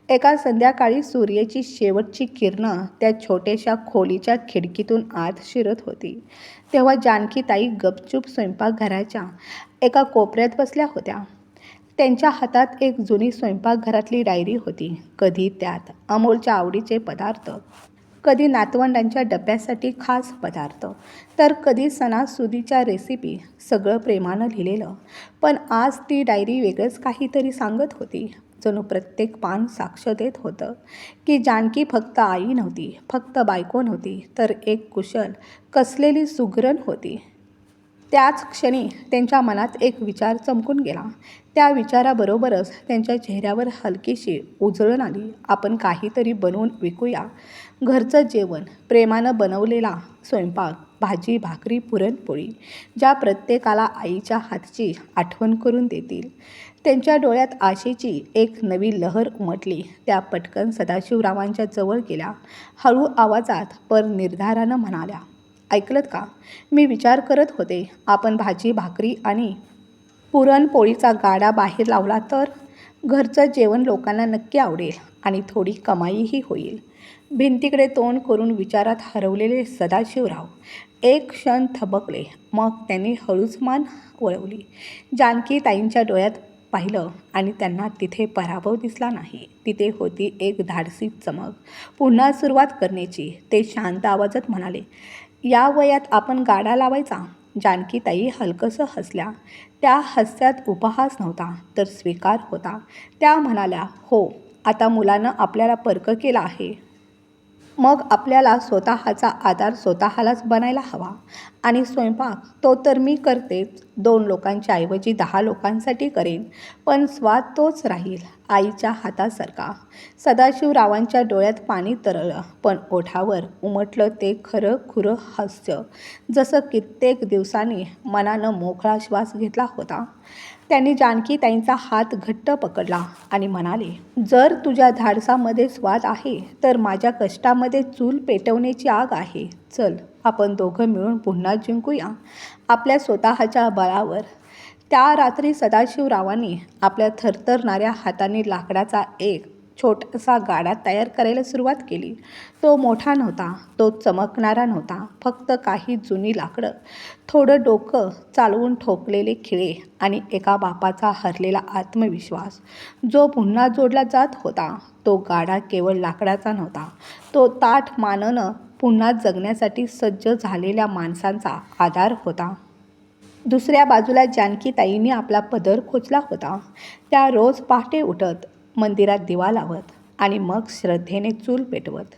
एका संध्याकाळी सूर्याची शेवटची किरणं त्या छोट्याशा खोलीच्या खिडकीतून आत शिरत होती. तेव्हा जानकीताई गपचूप स्वयंपाकघराच्या एका कोपऱ्यात बसल्या होत्या. त्यांच्या हातात एक जुनी स्वयंपाकघरातली डायरी होती. कधी त्यात अमोलच्या आवडीचे पदार्थ, कधी नातवंडांच्या डब्यासाठी खास पदार्थ, तर कधी सणासुदीच्या रेसिपी, सगळं प्रेमानं लिहिलेलं. पण आज ती डायरी वेगळंच काहीतरी सांगत होती. जणू प्रत्येक पान साक्ष देत होतं की जानकी फक्त आई नव्हती, फक्त बायको नव्हती, तर एक कुशल कसलेली सुगरण होती. त्याच क्षणी त्यांच्या मनात एक विचार चमकून गेला. त्या विचाराबरोबरच त्यांच्या चेहऱ्यावर हलकीशी उजळण आली. आपण काहीतरी बनवून विकूया. घरचं जेवण, प्रेमानं बनवलेला स्वयंपाक, भाजी, भाकरी, पुरणपोळी, ज्या प्रत्येकाला आईच्या हातची आठवण करून देतील. त्यांच्या डोळ्यात आशेची एक नवी लहर उमटली. त्या पटकन सदाशिवरावांच्या जवळ गेल्या. हळू आवाजात पण निर्धारानं म्हणाल्या, ऐकलत का? मी विचार करत होते, आपण भाजी, भाकरी आणि पुरणपोळीचा गाडा बाहेर लावला तर घरचं जेवण लोकांना नक्की आवडेल आणि थोडी कमाईही होईल. भिंतीकडे तोंड करून विचारात हरवलेले सदाशिवराव एक क्षण थबकले. मग त्यांनी हळूच मान वळवली. जानकीताईंच्या डोळ्यात पाहिलं आणि त्यांना तिथे पराभव दिसला नाही. तिथे होती एक धाडसी चमक, पुन्हा सुरुवात करण्याची. ते शांत आवाजात म्हणाले, या वयात आपण गाडा लावायचा? जानकीताई हलकसं हसल्या. त्या हास्यात उपहास नव्हता, तर स्वीकार होता. त्या म्हणाल्या, हो, आता मुलानं आपल्याला परक केला आहे. मग आपल्याला स्वतःचा आधार स्वतःलाच बनायला हवा. आणि स्वयंपाक, तो तर मी करतेच. 2 लोकांच्या ऐवजी 10 लोकांसाठी करेन, पण स्वाद तोच राहील, आईच्या हातासारखा. सदाशिवरावांच्या डोळ्यात पाणी तरळलं, पण ओठावर उमटलं ते खरं खुरं हास्य, जसं कित्येक दिवसांनी मनानं मोकळा श्वास घेतला होता. त्यांनी जानकीताईंचा हात घट्ट पकडला आणि म्हणाले, जर तुझ्या धाडसामध्ये स्वाद आहे, तर माझ्या कष्टामध्ये चूल पेटवण्याची आग आहे. चल, आपण दोघं मिळून पुन्हा जिंकूया आपल्या स्वतःच्या बळावर. त्या रात्री सदाशिवरावांनी आपल्या थरथरणाऱ्या हातांनी लाकडाचा एक छोटासा गाडा तयार करायला सुरुवात केली. तो मोठा नव्हता, तो चमकणारा नव्हता, फक्त काही जुनी लाकडं, थोडं डोकं चालवून ठोकलेले खिळे आणि एका बापाचा हरलेला आत्मविश्वास, जो पुन्हा जोडला जात होता. तो गाडा केवळ लाकडाचा नव्हता, तो ताठ मानेनं पुन्हा जगण्यासाठी सज्ज झालेल्या माणसांचा आधार होता. दुसऱ्या बाजूला जानकीताईंनी आपला पदर खोचला होता. त्या रोज पहाटे उठत, मंदिरात दिवा लावत आणि मग श्रद्धेने चूल पेटवत.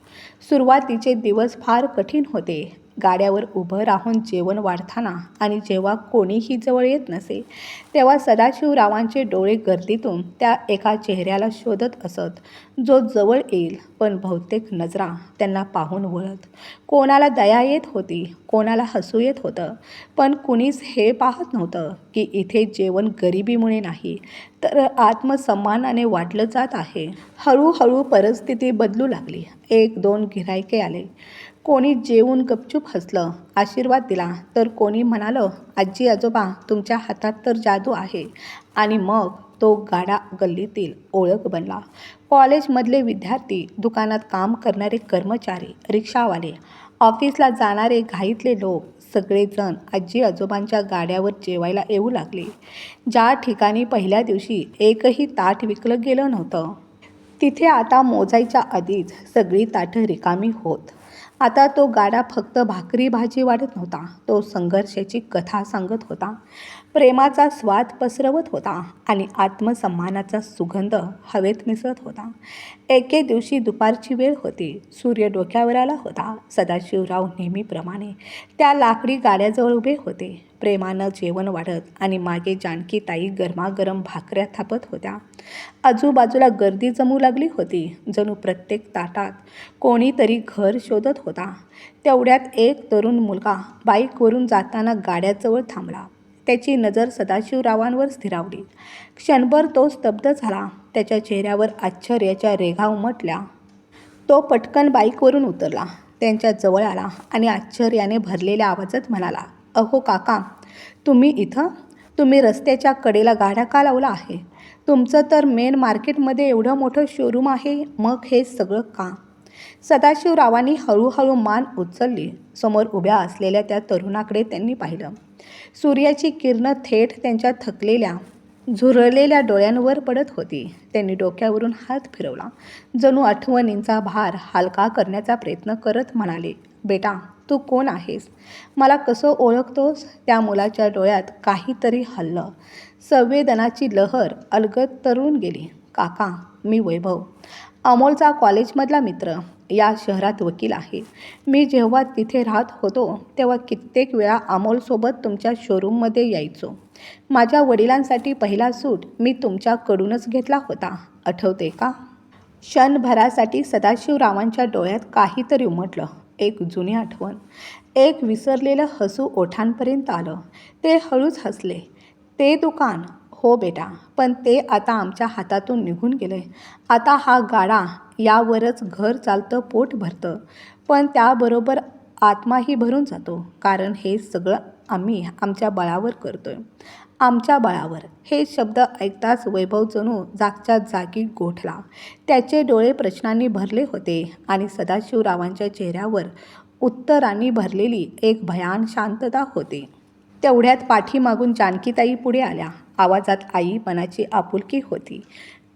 सुरुवातीचे दिवस फार कठीण होते. गाड्यावर उभं राहून जेवण वाढताना आणि जेव्हा कोणीही जवळ येत नसे, तेव्हा सदाशिवरावांचे डोळे गर्दीतून त्या एका चेहऱ्याला शोधत असत, जो जवळ येईल. पण बहुतेक नजरा त्यांना पाहून वळत. कोणाला दया येत होती, कोणाला हसू येत होतं, पण कुणीच हे पाहत नव्हतं की इथे जेवण गरिबीमुळे नाही, तर आत्मसन्मानाने वाटलं जात आहे. हळूहळू परिस्थिती बदलू लागली. 1-2 गिऱ्हाईके आले, कोणी जेवून गपचूप हसलं, आशीर्वाद दिला, तर कोणी म्हणालं, आजी आजोबा तुमच्या हातात तर जादू आहे. आणि मग तो गाडा गल्लीतील ओळख बनला. कॉलेजमधले विद्यार्थी, दुकानात काम करणारे कर्मचारी, रिक्षावाले, ऑफिसला जाणारे घाईतले लोक सगळेजण आजी आजोबांच्या गाड्यावर जेवायला येऊ लागले. ज्या ठिकाणी पहिल्या दिवशी एकही ताट विकलं गेलं नव्हतं, तिथे आता मोजायच्या आधीच सगळी ताटं रिकामी होत. आता तो गाडा फक्त भाकरी भाजी वाढत नव्हता, तो संघर्षाची कथा सांगत होता, प्रेमाचा स्वाद पसरवत होता आणि आत्मसन्मानाचा सुगंध हवेत मिसळत होता. एके दिवशी दुपारची वेळ होती. सूर्य डोक्यावर आला होता. सदाशिवराव नेहमीप्रमाणे त्या लाकडी गाड्याजवळ उभे होते. प्रेमानं जेवण वाढत आणि मागे जानकीताई गरमागरम भाकऱ्या थापत होत्या. आजूबाजूला गर्दी जमू लागली होती. जणू प्रत्येक ताटात कोणीतरी घर शोधत होता. तेवढ्यात एक तरुण मुलगा बाईकवरून जाताना गाड्याजवळ थांबला. त्याची नजर सदाशिवरावांवर स्थिरावली. क्षणभर तो स्तब्ध झाला. त्याच्या चेहऱ्यावर आश्चर्याच्या रेघा उमटल्या. तो पटकन बाईकवरून उतरला, त्यांच्या जवळ आला आणि आश्चर्याने भरलेल्या आवाजात म्हणाला, अहो काका, तुम्ही इथं? तुम्ही रस्त्याच्या कडेला गाडा का लावला आहे? तुमचं तर मेन मार्केटमध्ये एवढं मोठं शोरूम आहे, मग हे सगळं का? सदाशिवरावांनी हळूहळू मान उचलली. समोर उभ्या असलेल्या त्या तरुणाकडे त्यांनी पाहिलं. सूर्याची किरणं थेट त्यांच्या थकलेल्या, झुरळलेल्या डोळ्यांवर पडत होती. त्यांनी डोक्यावरून हात फिरवला, जणू आठवणींचा भार हलका करण्याचा प्रयत्न करत म्हणाले, बेटा, तू कोण आहेस? मला कसं ओळखतोस? त्या मुलाच्या डोळ्यात काहीतरी हललं. संवेदनाची लहर अलगद तरुण गेली. काका, मी वैभव, अमोलचा कॉलेजमधला मित्र, या शहरात वकील आहे. मी जेव्हा तिथे राहत होतो तेव्हा कित्येक वेळा अमोलसोबत तुमच्या शोरूममध्ये यायचो. माझ्या वडिलांसाठी पहिला सूट मी तुमच्याकडूनच घेतला होता, आठवते का? क्षणभरासाठी सदाशिवरावांच्या डोळ्यात काहीतरी उमटलं. एक जुनी आठवण, एक विसरलेलं हसू ओठांपर्यंत आलं. ते हळूच हसले. ते दुकान? हो बेटा, पण ते आता आमच्या हातातून निघून गेलंय. आता हा गाडा, यावरच घर चालतं, पोट भरतं, पण त्याबरोबर आत्माही भरून जातो. कारण हे सगळं आम्ही आमच्या बळावर करतोय. आमच्या बळावर. हे शब्द ऐकताच वैभव जणू जागच्या जागी गोठला. त्याचे डोळे प्रश्नांनी भरले होते आणि सदाशिवरावांच्या चेहऱ्यावर उत्तरांनी भरलेली एक भयान शांतता होती. तेवढ्यात पाठीमागून जानकीताई पुढे आल्या. आवाजात आईपणाची आपुलकी होती.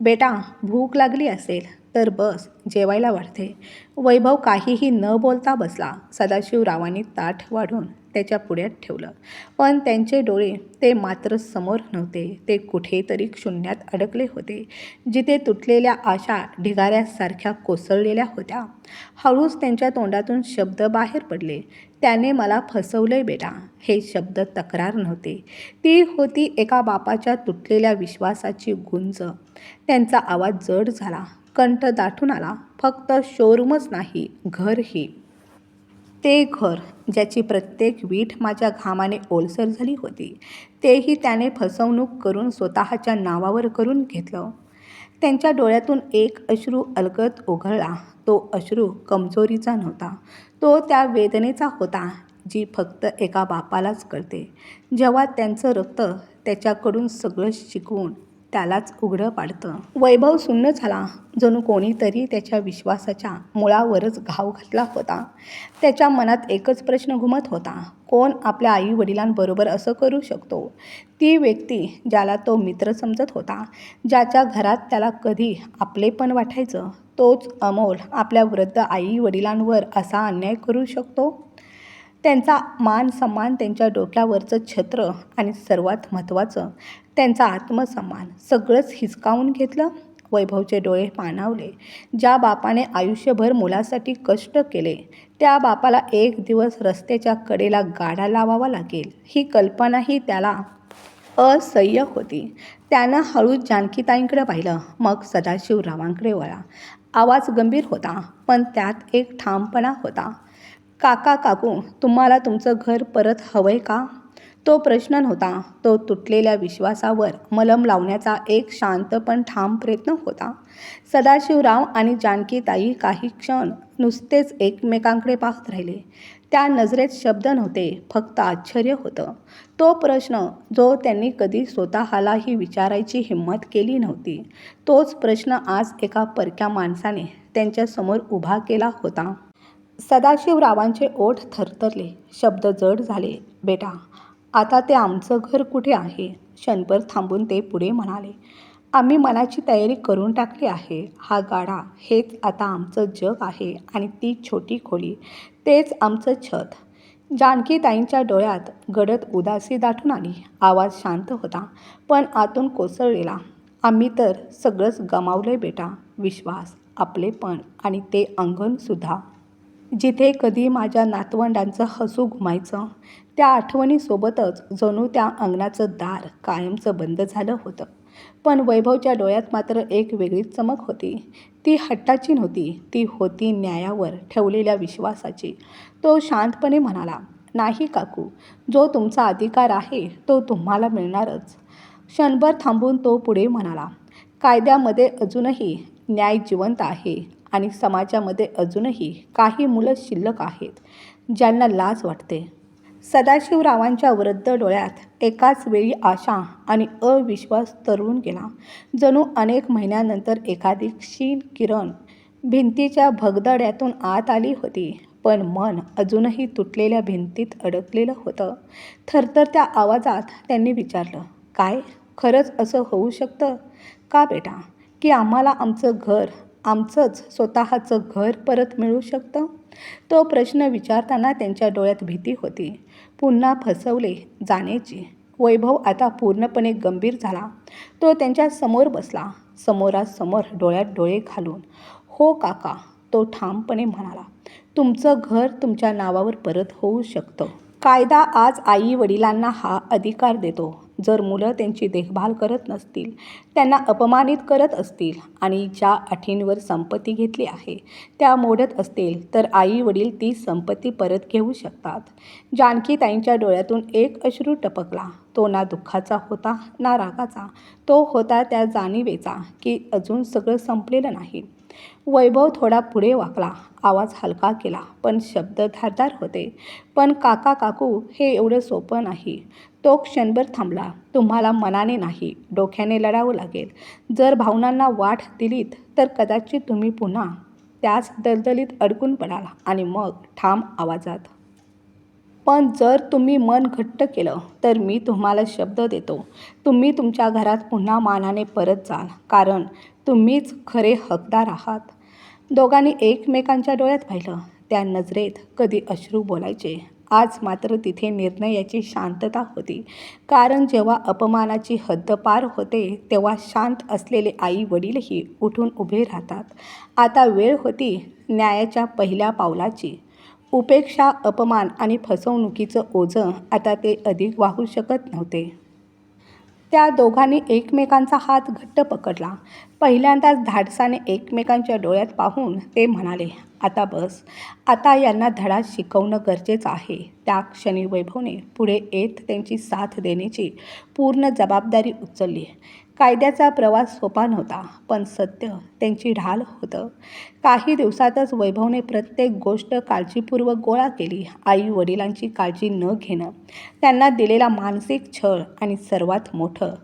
बेटा, भूक लागली असेल तर बस, जेवायला वाढते. वैभव काहीही न बोलता बसला. सदाशिवरावांनी ताट वाढून त्याच्या पुढ्यात ठेवलं, पण त्यांचे डोळे ते मात्र समोर नव्हते. ते कुठेतरी शून्यात अडकले होते, जिथे तुटलेल्या आशा ढिगाऱ्यासारख्या कोसळलेल्या होत्या. हळूच त्यांच्या तोंडातून शब्द बाहेर पडले, त्याने मला फसवलंय बेटा. हे शब्द तक्रार नव्हते, ती होती एका बापाच्या तुटलेल्या विश्वासाची गुंज. त्यांचा आवाज जड झाला, कंठ दाटून आला. फक्त शोरूमच नाही, घरही. ते घर ज्याची प्रत्येक वीट माझ्या घामाने ओलसर झाली होती, तेही त्याने फसवणूक करून स्वतःच्या नावावर करून घेतलं. त्यांच्या डोळ्यातून एक अश्रू अलगद ओघळला. तो अश्रू कमजोरीचा नव्हता, तो त्या वेदनेचा होता जी फक्त एका बापालाच कळते, जेव्हा त्यांचं रक्त त्याच्याकडून सगळं शिकवून त्यालाच उघडं पाडतं. वैभव सुन्न झाला, जणू कोणीतरी त्याच्या विश्वासाच्या मुळावरच घाव घातला होता. त्याच्या मनात एकच प्रश्न घुमत होता, कोण आपल्या आई वडिलांबरोबर असं करू शकतो? ती व्यक्ती ज्याला तो मित्र समजत होता, ज्याच्या घरात त्याला कधी आपलेपण वाटायचं, तोच अमोल आपल्या वृद्ध आई वडिलांवर असा अन्याय करू शकतो? त्यांचा मान सन्मान, त्यांच्या डोक्यावरचं छत्र आणि सर्वात महत्त्वाचं त्यांचा आत्मसन्मान सगळंच हिसकावून घेतलं. वैभवचे डोळे पाणावले. ज्या बापाने आयुष्यभर मुलासाठी कष्ट केले, त्या बापाला एक दिवस रस्त्याच्या कडेला गाडा लावावा लागेल, ही कल्पनाही त्याला असह्य होती. त्यानं हळूच जानकीताईंकडे पाहिलं, मग सदाशिवरावांकडे वळला. आवाज गंभीर होता, पण त्यात एक ठामपणा होता. काका काकू, तुम्हाला तुमचं घर परत हवंय का? तो प्रश्न नव्हता, तो तुटलेल्या विश्वासावर मलम लावण्याचा एक शांत पण ठाम प्रयत्न होता. सदाशिवराव आणि जानकीताई काही क्षण नुसतेच एकमेकांकडे पाहत राहिले. त्या नजरेत शब्द नव्हते, फक्त आश्चर्य होतं. तो प्रश्न जो त्यांनी कधी स्वतःलाही विचारायची हिंमत केली नव्हती, तोच प्रश्न आज एका परक्या माणसाने त्यांच्यासमोर उभा केला होता. सदाशिवरावांचे ओठ थरथरले, शब्द जड झाले. बेटा, आता ते आमचं घर कुठे आहे? क्षणभर थांबून ते पुढे म्हणाले. आम्ही मनाची तयारी करून टाकली आहे. हा गाडा, हेच आता आमचं जग आहे आणि ती छोटी खोली, तेच आमचं छत. जानकीताईंच्या डोळ्यात गडद उदासी दाटून आली. आवाज शांत होता, पण आतून कोसळलेला. आम्ही तर सगळंच गमावलंय बेटा. विश्वास, आपलेपण आणि ते अंगणसुद्धा. जिथे कधी माझ्या नातवंडांचं हसू घुमायचं, त्या आठवणीसोबतच जणू त्या अंगणाचं दार कायमचं बंद झालं होतं. पण वैभवच्या डोळ्यात मात्र एक वेगळीच चमक होती. ती हट्टाची नव्हती, ती होती न्यायावर ठेवलेल्या विश्वासाची. तो शांतपणे म्हणाला, नाही काकू, जो तुमचा अधिकार आहे तो तुम्हाला मिळणारच. क्षणभर थांबून तो पुढे म्हणाला, कायद्यामध्ये अजूनही न्याय जिवंत आहे आणि समाजामध्ये अजूनही काही मुलं शिल्लक आहेत, ज्यांना लाज वाटते. सदाशिवरावांच्या वृद्ध डोळ्यात एकाच वेळी आशा आणि अविश्वास तरळून गेला. जणू अनेक महिन्यानंतर एखादी क्षीण किरण भिंतीच्या भगदड्यातून आत आली होती. पण मन अजूनही तुटलेल्या भिंतीत अडकलेलं होतं. थरथरत्या आवाजात त्यांनी विचारलं, काय खरंच असं होऊ शकतं का बेटा, की आम्हाला आमचं घर, आमचंच स्वतःचं घर परत मिळू शकतं? तो प्रश्न विचारताना त्यांच्या डोळ्यात भीती होती, पुन्हा फसवले जाण्याची. वैभव आता पूर्णपणे गंभीर झाला. तो त्यांच्या समोर बसला, समोरासमोर डोळ्यात डोळे घालून. हो काका, तो ठामपणे म्हणाला, तुमचं घर तुमच्या नावावर परत होऊ शकतं. कायदा आज आई वडिलांना हा अधिकार देतो. जर मुलं त्यांची देखभाल करत नसतील, त्यांना अपमानित करत असतील आणि ज्या अटींवर संपत्ती घेतली आहे त्या मोडत असतील, तर आई वडील ती संपत्ती परत घेऊ शकतात. जानकीताईंच्या डोळ्यातून एक अश्रू टपकला. तो ना दुःखाचा होता ना रागाचा, तो होता त्या जाणीवेचा की अजून सगळं संपलेलं नाही. वैभव थोडा पुढे वाकला, आवाज हलका केला, पण शब्द धारदार होते. पण काका काकू, हे एवढं सोपं नाही. तो क्षणभर थांबला. तुम्हाला मनाने नाही, डोक्याने लढावं लागेल. जर भावनांना वाट दिलीत तर कदाचित तुम्ही पुन्हा त्याच दलदलीत अडकून पडाल आणि मग ठाम आवाजात. पण जर तुम्ही मन घट्ट केलं तर मी तुम्हाला शब्द देतो, तुम्ही तुमच्या घरात पुन्हा मानाने परत जाल, कारण तुम्हीच खरे हकदार आहात. दोघांनी एकमेकांच्या डोळ्यात पाहिलं. त्या नजरेत कधी अश्रू बोलायचे, आज मात्र तिथे निर्णयाची शांतता होती. कारण जेव्हा अपमानाची हद्द पार होते तेव्हा शांत असलेले आई वडीलही उठून उभे राहतात. आता वेळ होती न्यायाच्या पहिल्या पावलाची. उपेक्षा, अपमान आणि फसवणुकीचं ओझं आता ते अधिक वाहू शकत नव्हते. त्या दोघांनी एकमेकांचा हात घट्ट पकडला. पहिल्यांदाच धाडसाने एकमेकांच्या डोळ्यात पाहून ते म्हणाले, आता बस, आता यांना धडा शिकवणं गरजेचं आहे. त्या क्षणी वैभवने पुढे येत त्यांची साथ देण्याची पूर्ण जबाबदारी उचलली. कायद्याचा प्रवास सोपा नव्हता, पण सत्य त्यांची ढाल होतं. काही दिवसातच वैभवने प्रत्येक गोष्ट काळजीपूर्वक गोळा केली. आई वडिलांची काळजी न घेणं, त्यांना दिलेला मानसिक छळ आणि सर्वात मोठं,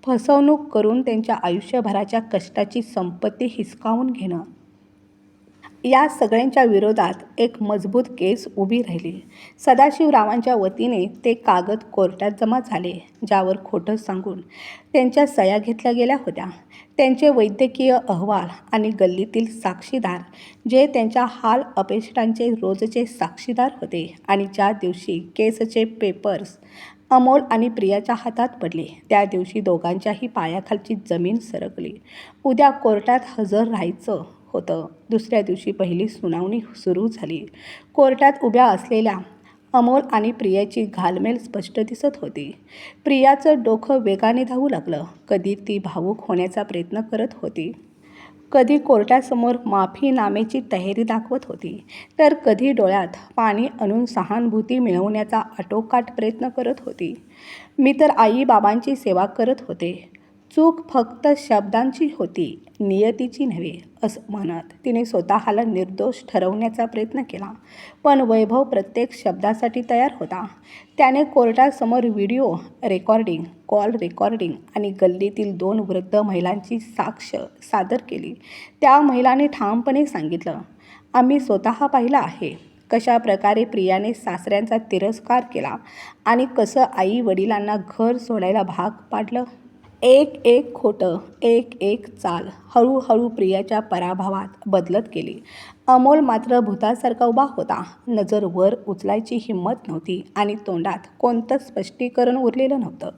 फसवणूक करून त्यांच्या आयुष्यभराच्या कष्टाची संपत्ती हिसकावून घेणं. या सगळ्यांच्या विरोधात एक मजबूत केस उभी राहिली. सदाशिवरावांच्या वतीने ते कागद कोर्टात जमा झाले, ज्यावर खोटं सांगून त्यांच्या सह्या घेतल्या गेल्या होत्या. त्यांचे वैद्यकीय अहवाल आणि गल्लीतील साक्षीदार, जे त्यांच्या हाल अपेष्टांचे रोजचे साक्षीदार होते. आणि ज्या दिवशी केसचे पेपर्स अमोल आणि प्रियाच्या हातात पडले, त्या दिवशी दोघांच्याही पायाखालची जमीन सरकली. उद्या कोर्टात हजर राहायचं होतं. दुसऱ्या दिवशी पहिली सुनावणी सुरू झाली. कोर्टात उभ्या असलेल्या अमोल आणि प्रियाची घालमेल स्पष्ट दिसत होती. प्रियाचं डोकं वेगाने धावू लागलं. कधी ती भावूक होण्याचा प्रयत्न करत होती, कधी कोर्टासमोर माफीनाम्याची तयारी दाखवत होती, तर कधी डोळ्यात पाणी आणून सहानुभूती मिळवण्याचा आटोकाट प्रयत्न करत होती. मी तर आई-बाबांची सेवा करत होते. चूक फक्त शब्दांची होती, नियतीची नव्हे, असं म्हणत तिने स्वतःला निर्दोष ठरवण्याचा प्रयत्न केला. पण वैभव प्रत्येक शब्दासाठी तयार होता. त्याने कोर्टासमोर व्हिडिओ रेकॉर्डिंग, कॉल रेकॉर्डिंग आणि गल्लीतील 2 वृद्ध महिलांची साक्ष सादर केली. त्या महिलांनी ठामपणे सांगितलं, आम्ही स्वतः पाहिलं आहे कशा प्रकारे प्रियाने सासऱ्यांचा तिरस्कार केला आणि कसं आई-वडिलांना घर सोडायला भाग पाडलं. एक एक खोटं, एक एक चाल हळूहळू प्रियाच्या पराभवात बदलत गेली. अमोल मात्र भूतासारखा उभा होता. नजर वर उचलायची हिंमत नव्हती आणि तोंडात कोणतं स्पष्टीकरण उरलेलं नव्हतं.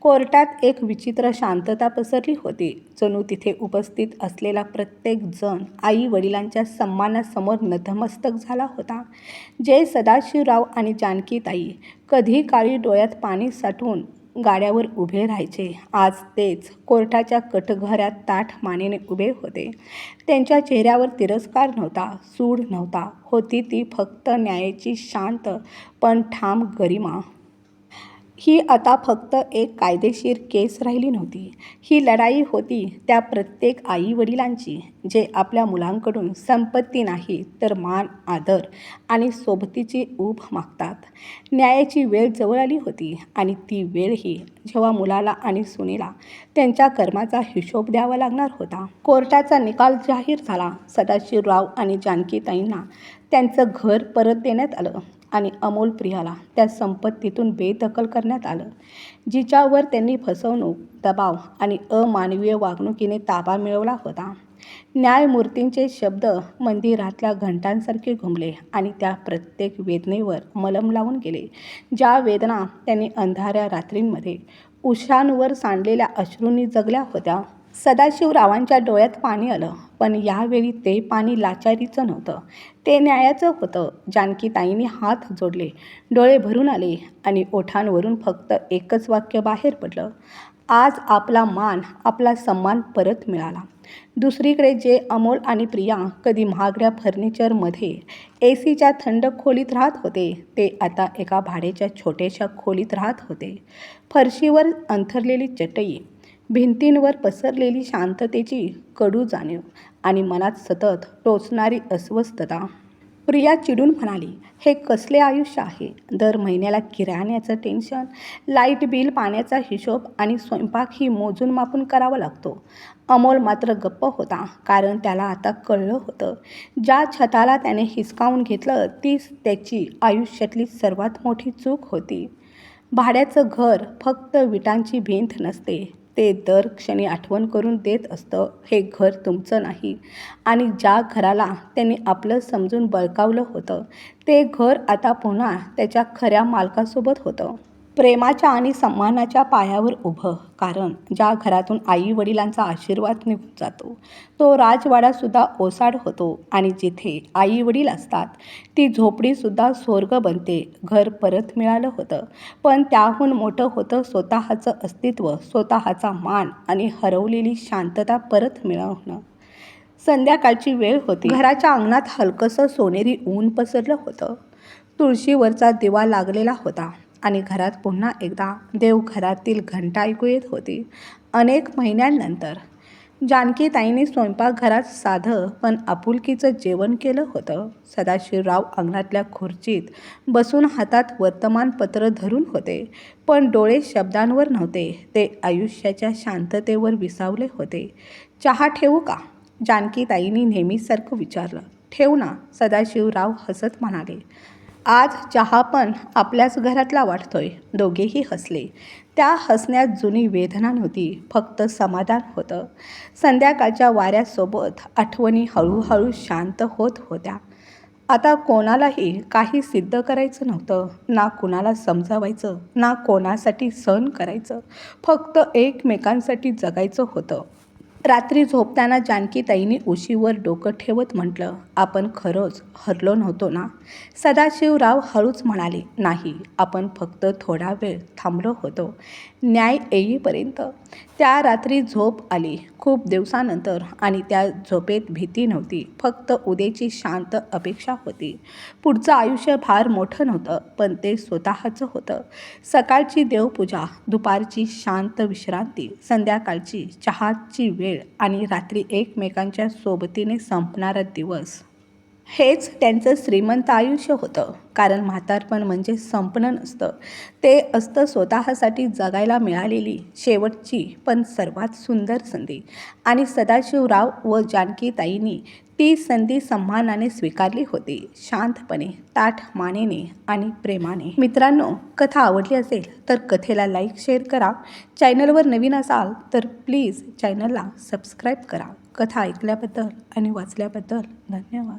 कोर्टात एक विचित्र शांतता पसरली होती. जणू तिथे उपस्थित असलेला प्रत्येक जण आई-वडिलांच्या सन्मानासमोर नतमस्तक झाला होता. जे सदाशिवराव आणि जानकीताई कधी काळी डोळ्यात पाणी साठवून गाड्यावर उभे राहायचे, आज तेच कोर्टाच्या कटघऱ्यात ताठ मानेने उभे होते. त्यांच्या चेहऱ्यावर तिरस्कार नव्हता, सूड नव्हता, होती ती फक्त न्यायाची शांत पण ठाम गरिमा. ही आता फक्त एक कायदेशीर केस राहिली नव्हती. ही लढाई होती त्या प्रत्येक आई-वडिलांची, जे आपल्या मुलांकडून संपत्ती नाही तर मान, आदर आणि सोबतीची ऊब मागतात. न्यायाची वेळ जवळ आली होती आणि ती वेळही जेव्हा मुलाला आणि सुनेला त्यांच्या कर्माचा हिशोब द्यावा लागणार होता. कोर्टाचा निकाल जाहीर झाला. सदाशिवराव आणि जानकीताईंना त्यांचं घर परत देण्यात आलं आणि अमोल प्रियाला त्या संपत्तीतून बेदखल करण्यात आलं, जिच्यावर त्यांनी फसवणूक, दबाव आणि अमानवीय वागणुकीने ताबा मिळवला होता. न्यायमूर्तींचे शब्द मंदिरातल्या घंटांसारखे घुमले आणि त्या प्रत्येक वेदनेवर मलम लावून गेले, ज्या वेदना त्यांनी अंधाऱ्या रात्रींमध्ये उशांवर सांडलेल्या अश्रूंनी जगल्या होत्या. सदाशिवरावांच्या डोळ्यात पाणी आलं, पण यावेळी ते पाणी लाचारीचं नव्हतं, ते न्यायाचं होतं. जानकीताईंनी हात जोडले, डोळे भरून आले आणि ओठांवरून फक्त एकच वाक्य बाहेर पडलं, आज आपला मान, आपला सन्मान परत मिळाला. दुसरीकडे जे अमोल आणि प्रिया कधी महागड्या फर्निचरमध्ये एसीच्या थंड खोलीत राहत होते, ते आता एका भाड्याच्या छोट्याशा खोलीत राहत होते. फरशीवर अंथरलेली चटई, भिंतींवर पसरलेली शांततेची कडू जाणीव आणि मनात सतत टोचणारी अस्वस्थता. प्रिया चिडून म्हणाली, हे कसले आयुष्य आहे? दर महिन्याला किराण्याचं टेन्शन, लाईट बिल, पाण्याचा हिशोब आणि स्वयंपाकही मोजून मापून करावा लागतो. अमोल मात्र गप्प होता, कारण त्याला आता कळलं होतं, ज्या छताला त्याने हिसकावून घेतलं तीच त्याची आयुष्यातली सर्वात मोठी चूक होती. भाड्याचं घर फक्त विटांची भिंत नसते, ते दर क्षणी आठवण करून देत असतं, हे घर तुमचं नाही. आणि ज्या घराला त्यांनी आपलं समजून बळकावलं होतं, ते घर आता पुन्हा त्याच्या खऱ्या मालकासोबत होतं. प्रेमाच्या आणि सन्मानाच्या पायावर उभं. कारण ज्या घरातून आई-वडिलांचा आशीर्वाद निघून जातो, तो राजवाडासुद्धा ओसाड होतो आणि जिथे आई-वडील असतात, ती झोपडीसुद्धा स्वर्ग बनते. घर परत मिळालं होतं, पण त्याहून मोठं होतं स्वतःचं अस्तित्व, स्वतःचा मान आणि हरवलेली शांतता परत मिळवणं. संध्याकाळची वेळ होती. घराच्या अंगणात हलकंसं सोनेरी ऊन पसरलं होतं. तुळशीवरचा दिवा लागलेला होता आणि घरात पुन्हा एकदा देवघरातील घंटा ऐकू येत होती. अनेक महिन्यांनंतर जानकीताईंनी स्वयंपाकघरात साधं पण आपुलकीचं जेवण केलं होतं. सदाशिवराव अंगणातल्या खुर्चीत बसून हातात वर्तमानपत्र धरून होते, पण डोळे शब्दांवर नव्हते, ते आयुष्याच्या शांततेवर विसावले होते. चहा ठेवू का? जानकीताईंनी नेहमीसारखं विचारलं. ठेव ना, सदाशिवराव हसत म्हणाले. आज चहा पण आपल्याच घरातला वाटतोय. दोघेही हसले. त्या हसण्यात जुनी वेदना नव्हती, फक्त समाधान होतं. संध्याकाळच्या वाऱ्यासोबत आठवणी हळूहळू शांत होत होत्या. आता कोणालाही काही सिद्ध करायचं नव्हतं, ना कुणाला समजावायचं, ना कोणासाठी सहन करायचं, फक्त एकमेकांसाठी जगायचं होतं. रात्री झोपताना जानकीताईंनी उशीवर डोकं ठेवत म्हटलं, आपण खरंच हरलो नव्हतो ना? सदाशिवराव हळूच म्हणाले, नाही, आपण फक्त थोडा वेळ थांबलो होतो, न्याय येईपर्यंत. त्या रात्री झोप आली, खूप खूप दिवसानंतर आणि त्या झोपेत भीती नव्हती, फक्त उद्याची शांत अपेक्षा होती. पुढचं आयुष्य फार मोठं नव्हतं, पण ते स्वतःचं होतं. सकाळची देवपूजा, दुपारची शांत विश्रांती, संध्याकाळची चहाची वेळ आणि रात्री एकमेकांच्या सोबतीने संपणारा दिवस. हेच त्यांचं श्रीमंत आयुष्य होतं. कारण म्हातारपण म्हणजे संपणं नसतं, ते असतं स्वतःसाठी जगायला मिळालेली शेवटची पण सर्वात सुंदर संधी. आणि सदाशिवराव व जानकीताईंनी ती संधी सन्मानाने स्वीकारली होती, शांतपणे, ताठ मानेने आणि प्रेमाने. मित्रांनो, कथा आवडली असेल तर कथेला लाईक, शेअर करा. चॅनलवर नवीन असाल तर प्लीज चॅनलला सबस्क्राईब करा. कथा ऐकल्याबद्दल आणि वाचल्याबद्दल धन्यवाद.